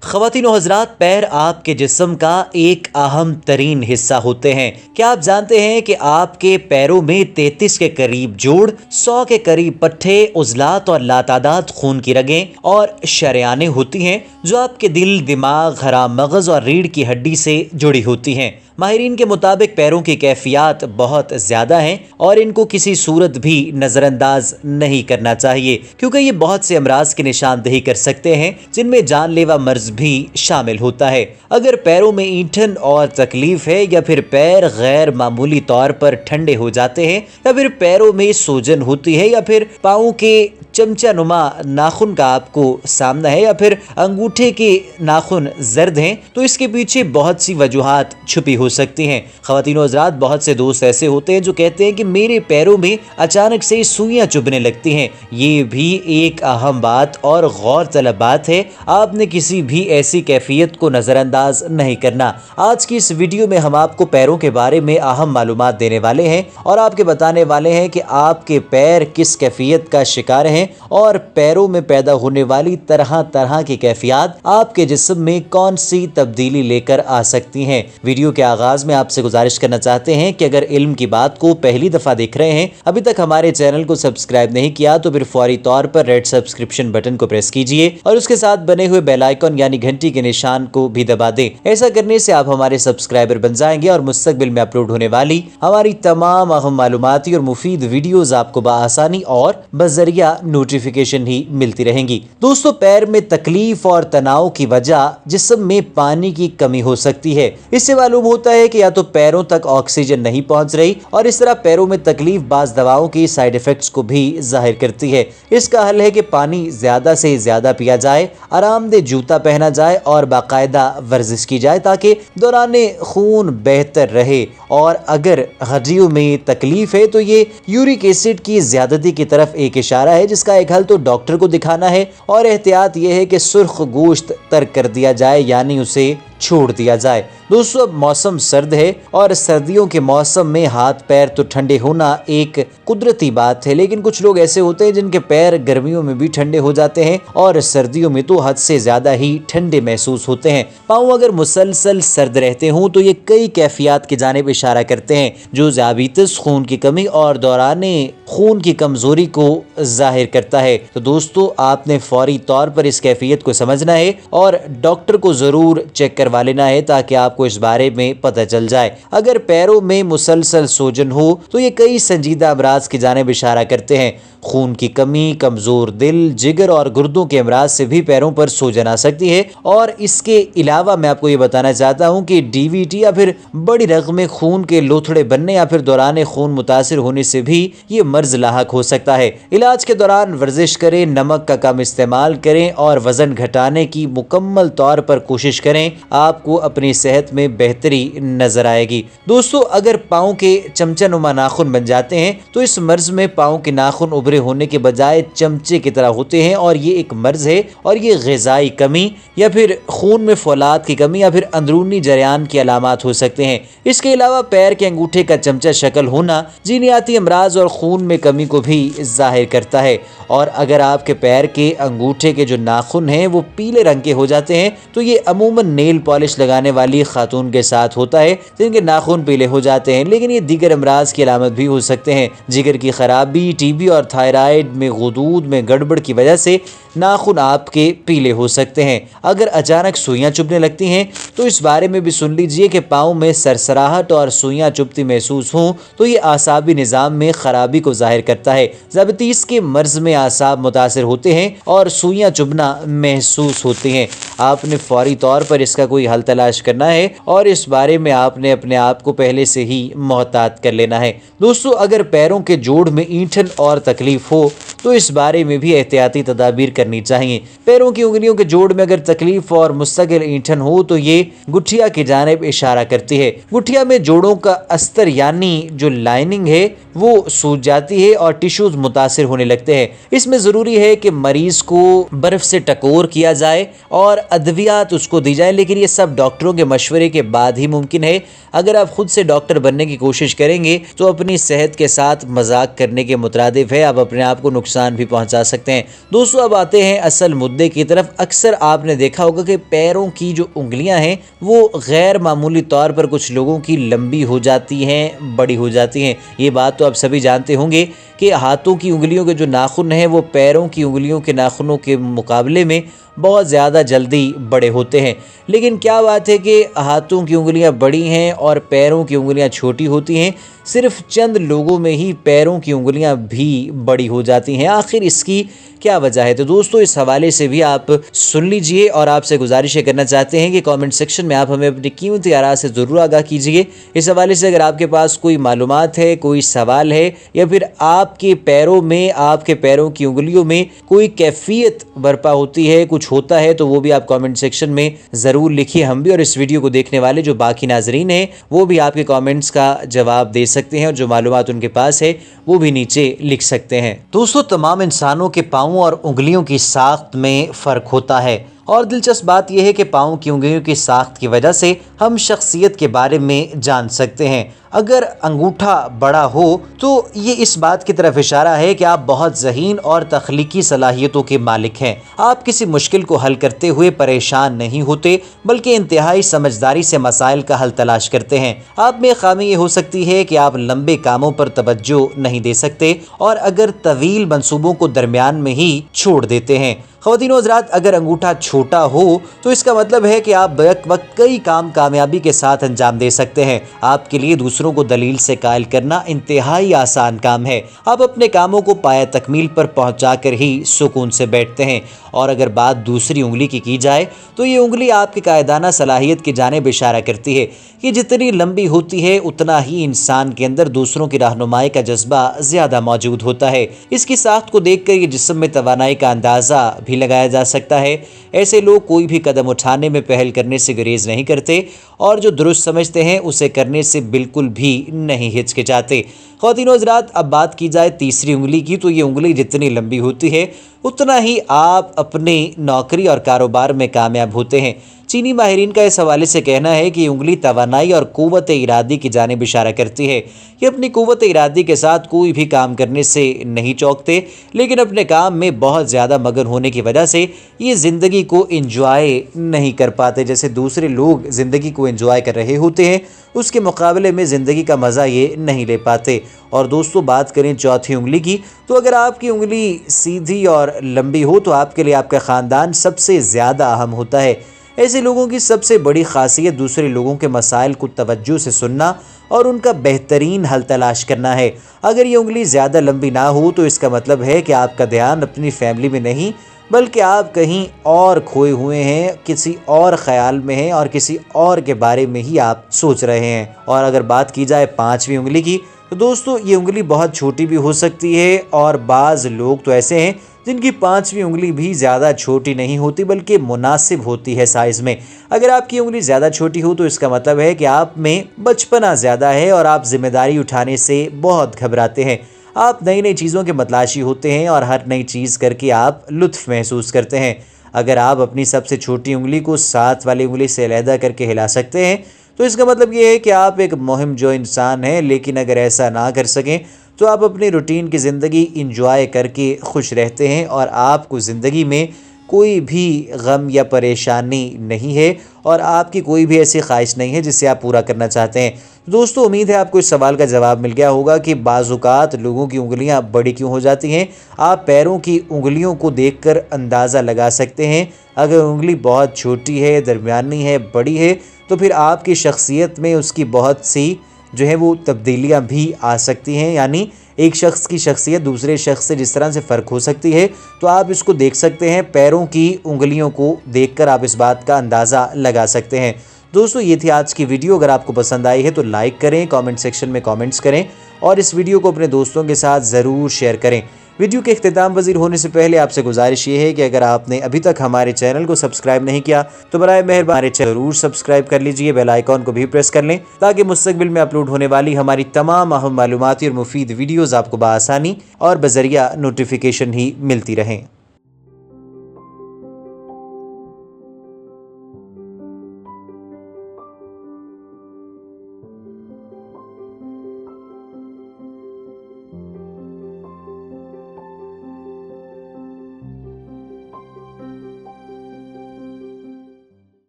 خواتین و حضرات، پیر آپ کے جسم کا ایک اہم ترین حصہ ہوتے ہیں۔ کیا آپ جانتے ہیں کہ آپ کے پیروں میں 33 کے قریب جوڑ، 100 کے قریب پٹھے، عضلات اور لاتعداد خون کی رگیں اور شریانیں ہوتی ہیں جو آپ کے دل، دماغ، خرام مغز اور ریڑھ کی ہڈی سے جڑی ہوتی ہیں۔ ماہرین کے مطابق پیروں کی کیفیات بہت زیادہ ہیں اور ان کو کسی صورت بھی نظر انداز نہیں کرنا چاہیے، کیونکہ یہ بہت سے امراض کی نشاندہی کر سکتے ہیں جن میں جان لیوا مرض بھی شامل ہوتا ہے۔ اگر پیروں میں اینٹھن اور تکلیف ہے، یا پھر پیر غیر معمولی طور پر ٹھنڈے ہو جاتے ہیں، یا پھر پیروں میں سوجن ہوتی ہے، یا پھر پاؤں کے چمچہ نما ناخن کا آپ کو سامنا ہے، یا پھر انگوٹھے کے ناخن زرد ہیں، تو اس کے پیچھے بہت سی وجوہات چھپی ہو سکتی ہیں۔ خواتین و حضرات، بہت سے دوست ایسے ہوتے ہیں جو کہتے ہیں کہ میرے پیروں میں اچانک سے سوئیاں چبھنے لگتی ہیں۔ یہ بھی ایک اہم بات اور غور طلب بات ہے۔ آپ نے کسی بھی ایسی کیفیت کو نظر انداز نہیں کرنا۔ آج کی اس ویڈیو میں ہم آپ کو پیروں کے بارے میں اہم معلومات دینے والے ہیں اور آپ کے بتانے والے ہیں کہ آپ کے پیر کس کیفیت کا شکار ہیں اور پیروں میں پیدا ہونے والی طرح طرح کی کیفیات آپ کے جسم میں کون سی تبدیلی لے کر آ سکتی ہیں۔ ویڈیو کے آغاز میں آپ سے گزارش کرنا چاہتے ہیں کہ اگر علم کی بات کو پہلی دفعہ دیکھ رہے ہیں، ابھی تک ہمارے چینل کو سبسکرائب نہیں کیا، تو پھر فوری طور پر ریڈ سبسکرپشن بٹن کو پریس کیجئے اور اس کے ساتھ بنے ہوئے بیل آئیکن یعنی گھنٹی کے نشان کو بھی دبا دیں۔ ایسا کرنے سے آپ ہمارے سبسکرائبر بن جائیں گے اور مستقبل میں اپلوڈ ہونے والی ہماری تمام اہم معلوماتی اور مفید ویڈیوز آپ کو بآسانی اور بذریعہ نوٹیفیکیشن ہی ملتی رہیں گی۔ دوستو، پیر میں تکلیف اور تناؤ کی وجہ جسم میں پانی کی کمی ہو سکتی ہے۔ اس سے معلوم ہوتا ہے کہ یا تو پیروں تک آکسیجن نہیں پہنچ رہی، اور اس طرح پیروں میں تکلیف بعض دواؤں کی سائیڈ ایفیکٹس کو بھی ظاہر کرتی ہے۔ اس کا حل ہے کہ پانی زیادہ سے زیادہ پیا جائے، آرام دہ جوتا پہنا جائے اور باقاعدہ ورزش کی جائے تاکہ دوران خون بہتر رہے۔ اور اگر ہڈیوں میں تکلیف ہے تو یہ یورک ایسڈ کی زیادتی کی طرف ایک اشارہ ہے، جس کا ایک حل تو ڈاکٹر کو دکھانا ہے، اور احتیاط یہ ہے کہ سرخ گوشت ترک کر دیا جائے، یعنی اسے چھوڑ دیا جائے۔ دوستو، اب موسم سرد ہے اور سردیوں کے موسم میں ہاتھ پیر تو ٹھنڈے ہونا ایک قدرتی بات ہے، لیکن کچھ لوگ ایسے ہوتے ہیں جن کے پیر گرمیوں میں بھی ٹھنڈے ہو جاتے ہیں اور سردیوں میں تو حد سے زیادہ ہی ٹھنڈے محسوس ہوتے ہیں۔ پاؤں اگر مسلسل سرد رہتے ہوں تو یہ کئی کیفیات کی جانب اشارہ کرتے ہیں جو ذیابیطس، خون کی کمی اور دوران خون کی کمزوری کو ظاہر کرتا ہے۔ تو دوستو، آپ نے فوری طور پر اس کیفیت کو سمجھنا ہے اور ڈاکٹر کو ضرور چیک کروا لینا ہے تاکہ آپ کو اس بارے میں پتہ چل جائے۔ اگر پیروں میں مسلسل سوجن ہو تو یہ کئی سنجیدہ امراض کی جانب اشارہ کرتے ہیں۔ خون کی کمی، کمزور دل، جگر اور گردوں کے امراض سے بھی پیروں پر سوجن آ سکتی ہے، اور اس کے علاوہ میں آپ کو یہ بتانا چاہتا ہوں کہ ڈی وی ٹی یا پھر بڑی رگ میں خون کے لوتھڑے بننے یا پھر دوران خون متاثر ہونے سے بھی یہ مرض لاحق ہو سکتا ہے۔ علاج کے دوران ورزش کریں، نمک کا کم استعمال کریں اور وزن گھٹانے کی مکمل طور پر کوشش کریں۔ آپ کو اپنی صحت میں بہتری نظر آئے گی۔ دوستو، اگر پاؤں کے چمچہ نما ناخن بن جاتے ہیں تو اس مرض میں پاؤں کے ناخن ابھرے ہونے کے بجائے چمچے کی طرح ہوتے ہیں، اور یہ ایک مرض ہے، اور یہ غذائی کمی یا پھر خون میں فولاد کی کمی یا پھر اندرونی جریان کی علامات ہو سکتے ہیں۔ اس کے علاوہ پیر کے انگوٹھے کا چمچہ شکل ہونا جینیاتی امراض اور خون میں کمی کو بھی ظاہر کرتا ہے۔ اور اگر آپ کے پیر کے انگوٹھے کے جو ناخن ہیں وہ پیلے رنگ کے ہو جاتے ہیں تو یہ عموماً نیل پالش لگانے والی خاتون کے ساتھ ہوتا ہے جن کے ناخن پیلے ہو جاتے ہیں، لیکن یہ دیگر امراض کی علامت بھی ہو سکتے ہیں۔ جگر کی خرابی، ٹی بی اور تھائرائیڈ میں غدود میں گڑبڑ کی وجہ سے ناخن آپ کے پیلے ہو سکتے ہیں۔ اگر اچانک سوئیاں چبھنے لگتی ہیں تو اس بارے میں بھی سن لیجئے کہ پاؤں میں سرسراہٹ اور سوئیاں چبھتی محسوس ہوں تو یہ اعصابی نظام میں خرابی کو ظاہر کرتا ہے۔ ذیابیطس کے مرض میں اعصاب متاثر ہوتے ہیں اور سوئیاں چبھنا محسوس ہوتے ہیں۔ آپ نے فوری طور پر اس کا کوئی حل تلاش کرنا ہے اور اس بارے میں آپ نے اپنے آپ کو پہلے سے ہی محتاط کر لینا ہے۔ دوستو، اگر پیروں کے جوڑ میں اینٹھن اور تکلیف ہو تو اس بارے میں بھی احتیاطی تدابیر کرنی چاہیے۔ پیروں کی انگلیوں کے جوڑ میں اگر تکلیف اور مستقل اینٹھن ہو تو یہ گٹھیا کی جانب اشارہ کرتی ہے۔ گٹھیا میں جوڑوں کا استر یعنی جو لائننگ ہے وہ سوج جاتی ہے اور ٹیشوز متاثر ہونے لگتے ہیں۔ اس میں ضروری ہے کہ مریض کو برف سے ٹکور کیا جائے اور ادویات اس کو دی جائیں، لیکن یہ سب ڈاکٹروں کے مشورے کے بعد ہی ممکن ہے۔ اگر آپ خود سے ڈاکٹر بننے کی کوشش کریں گے تو اپنی صحت کے ساتھ مذاق کرنے کے مترادف ہے، آپ اپنے آپ کو نقصان بھی پہنچا سکتے ہیں۔ دوستو، اب آتے ہیں اصل مدے کی طرف۔ اکثر آپ نے دیکھا ہوگا کہ پیروں کی جو انگلیاں ہیں وہ غیر معمولی طور پر کچھ لوگوں کی لمبی ہو جاتی ہیں، بڑی ہو جاتی ہیں۔ یہ بات تو آپ سبھی جانتے ہوں گے کہ ہاتھوں کی انگلیوں کے جو ناخن ہیں وہ پیروں کی انگلیوں کے ناخنوں کے مقابلے میں بہت زیادہ جلدی بڑے ہوتے ہیں۔ لیکن کیا بات ہے کہ ہاتھوں کی انگلیاں بڑی ہیں اور پیروں کی انگلیاں چھوٹی ہوتی ہیں؟ صرف چند لوگوں میں ہی پیروں کی انگلیاں بھی بڑی ہو جاتی ہیں۔ آخر اس کی کیا وجہ ہے؟ تو دوستو اس حوالے سے بھی آپ سن لیجئے، اور آپ سے گزارش کرنا چاہتے ہیں کہ کامنٹ سیکشن میں آپ ہمیں اپنی قیمتی آراء سے ضرور آگاہ کیجئے۔ اس حوالے سے اگر آپ کے پاس کوئی معلومات ہے، کوئی سوال ہے، یا پھر آپ کے پیروں میں، آپ کے پیروں کی انگلیوں میں کوئی کیفیت برپا ہوتی ہے، کچھ ہوتا ہے، تو وہ بھی آپ کامنٹ سیکشن میں ضرور لکھیے۔ ہم بھی اور اس ویڈیو کو دیکھنے والے جو باقی ناظرین ہیں وہ بھی آپ کے کامنٹس کا جواب دے سکتے ہیں، اور جو معلومات ان کے پاس ہے وہ بھی نیچے لکھ سکتے ہیں۔ دوستو تمام انسانوں کے پاؤں اور انگلیوں کی ساخت میں فرق ہوتا ہے، اور دلچسپ بات یہ ہے کہ پاؤں کی انگلیوں کی ساخت کی وجہ سے ہم شخصیت کے بارے میں جان سکتے ہیں۔ اگر انگوٹھا بڑا ہو تو یہ اس بات کی طرف اشارہ ہے کہ آپ بہت ذہین اور تخلیقی صلاحیتوں کے مالک ہیں۔ آپ کسی مشکل کو حل کرتے ہوئے پریشان نہیں ہوتے، بلکہ انتہائی سمجھداری سے مسائل کا حل تلاش کرتے ہیں۔ آپ میں خامی یہ ہو سکتی ہے کہ آپ لمبے کاموں پر توجہ نہیں دے سکتے، اور اگر طویل منصوبوں کو درمیان میں ہی چھوڑ دیتے ہیں۔ خواتین و حضرات، اگر انگوٹھا چھوٹا ہو تو اس کا مطلب ہے کہ آپ بیک وقت کئی کام کامیابی کے ساتھ انجام دے سکتے ہیں۔ آپ کے لیے دوسروں کو دلیل سے قائل کرنا انتہائی آسان کام ہے۔ آپ اپنے کاموں کو پایہ تکمیل پر پہنچا کر ہی سکون سے بیٹھتے ہیں۔ اور اگر بات دوسری انگلی کی جائے تو یہ انگلی آپ کی قائدانہ صلاحیت کی جانب اشارہ کرتی ہے۔ یہ جتنی لمبی ہوتی ہے اتنا ہی انسان کے اندر دوسروں کی رہنمائی کا جذبہ زیادہ موجود ہوتا ہے۔ اس کی ساخت کو دیکھ کر یہ جسم میں توانائی کا اندازہ بھی لگایا جا سکتا ہے۔ ایسے لوگ کوئی بھی قدم اٹھانے میں پہل کرنے سے گریز نہیں کرتے، اور جو درست سمجھتے ہیں اسے کرنے سے بالکل بھی نہیں ہچکچاتے۔ خواتین و حضرات، اب بات کی جائے تیسری انگلی کی، تو یہ انگلی جتنی لمبی ہوتی ہے اتنا ہی آپ اپنے نوکری اور کاروبار میں کامیاب ہوتے ہیں۔ چینی ماہرین کا اس حوالے سے کہنا ہے کہ یہ انگلی توانائی اور قوت ارادی کی جانب اشارہ کرتی ہے۔ یہ اپنی قوت ارادی کے ساتھ کوئی بھی کام کرنے سے نہیں چوکتے، لیکن اپنے کام میں بہت زیادہ مگن ہونے کی وجہ سے یہ زندگی کو انجوائے نہیں کر پاتے۔ جیسے دوسرے لوگ زندگی کو انجوائے کر رہے ہوتے ہیں، اس کے مقابلے میں زندگی کا مزہ یہ نہیں لے پاتے۔ اور دوستو بات کریں چوتھی انگلی کی، تو اگر آپ کی انگلی سیدھی اور لمبی ہو تو آپ کے لیے آپ کا خاندان سب سے زیادہ اہم ہوتا ہے۔ ایسے لوگوں کی سب سے بڑی خاصیت دوسرے لوگوں کے مسائل کو توجہ سے سننا اور ان کا بہترین حل تلاش کرنا ہے۔ اگر یہ انگلی زیادہ لمبی نہ ہو تو اس کا مطلب ہے کہ آپ کا دھیان اپنی فیملی میں نہیں بلکہ آپ کہیں اور کھوئے ہوئے ہیں، کسی اور خیال میں ہیں، اور کسی اور کے بارے میں ہی آپ سوچ رہے ہیں۔ اور اگر بات کی جائے پانچویں انگلی کی، تو دوستو یہ انگلی بہت چھوٹی بھی ہو سکتی ہے، اور بعض لوگ تو ایسے ہیں جن کی پانچویں انگلی بھی زیادہ چھوٹی نہیں ہوتی بلکہ مناسب ہوتی ہے سائز میں۔ اگر آپ کی انگلی زیادہ چھوٹی ہو تو اس کا مطلب ہے کہ آپ میں بچپنا زیادہ ہے اور آپ ذمہ داری اٹھانے سے بہت گھبراتے ہیں۔ آپ نئی نئی چیزوں کے متلاشی ہوتے ہیں اور ہر نئی چیز کر کے آپ لطف محسوس کرتے ہیں۔ اگر آپ اپنی سب سے چھوٹی انگلی کو ساتھ والی انگلی سے علیحدہ کر کے ہلا سکتے ہیں تو اس کا مطلب یہ ہے کہ آپ ایک مہم جو انسان ہیں، لیکن اگر ایسا نہ کر سکیں تو آپ اپنی روٹین کی زندگی انجوائے کر کے خوش رہتے ہیں، اور آپ کو زندگی میں کوئی بھی غم یا پریشانی نہیں ہے، اور آپ کی کوئی بھی ایسی خواہش نہیں ہے جسے آپ پورا کرنا چاہتے ہیں۔ دوستو امید ہے آپ کو اس سوال کا جواب مل گیا ہوگا کہ بعض اوقات لوگوں کی انگلیاں بڑی کیوں ہو جاتی ہیں۔ آپ پیروں کی انگلیوں کو دیکھ کر اندازہ لگا سکتے ہیں۔ اگر انگلی بہت چھوٹی ہے، درمیانی ہے، بڑی ہے، تو پھر آپ کی شخصیت میں اس کی بہت سی جو ہے وہ تبدیلیاں بھی آ سکتی ہیں۔ یعنی ایک شخص کی شخصیت دوسرے شخص سے جس طرح سے فرق ہو سکتی ہے، تو آپ اس کو دیکھ سکتے ہیں۔ پیروں کی انگلیوں کو دیکھ کر آپ اس بات کا اندازہ لگا سکتے ہیں۔ دوستو یہ تھی آج کی ویڈیو۔ اگر آپ کو پسند آئی ہے تو لائک کریں، کامنٹ سیکشن میں کامنٹس کریں، اور اس ویڈیو کو اپنے دوستوں کے ساتھ ضرور شیئر کریں۔ ویڈیو کے اختتام پذیر ہونے سے پہلے آپ سے گزارش یہ ہے کہ اگر آپ نے ابھی تک ہمارے چینل کو سبسکرائب نہیں کیا تو برائے مہربانی ہمارے چینل ضرور سبسکرائب کر لیجئے، بیل آئیکن کو بھی پریس کر لیں تاکہ مستقبل میں اپلوڈ ہونے والی ہماری تمام اہم معلوماتی اور مفید ویڈیوز آپ کو بآسانی اور بذریعہ نوٹیفیکیشن ہی ملتی رہیں۔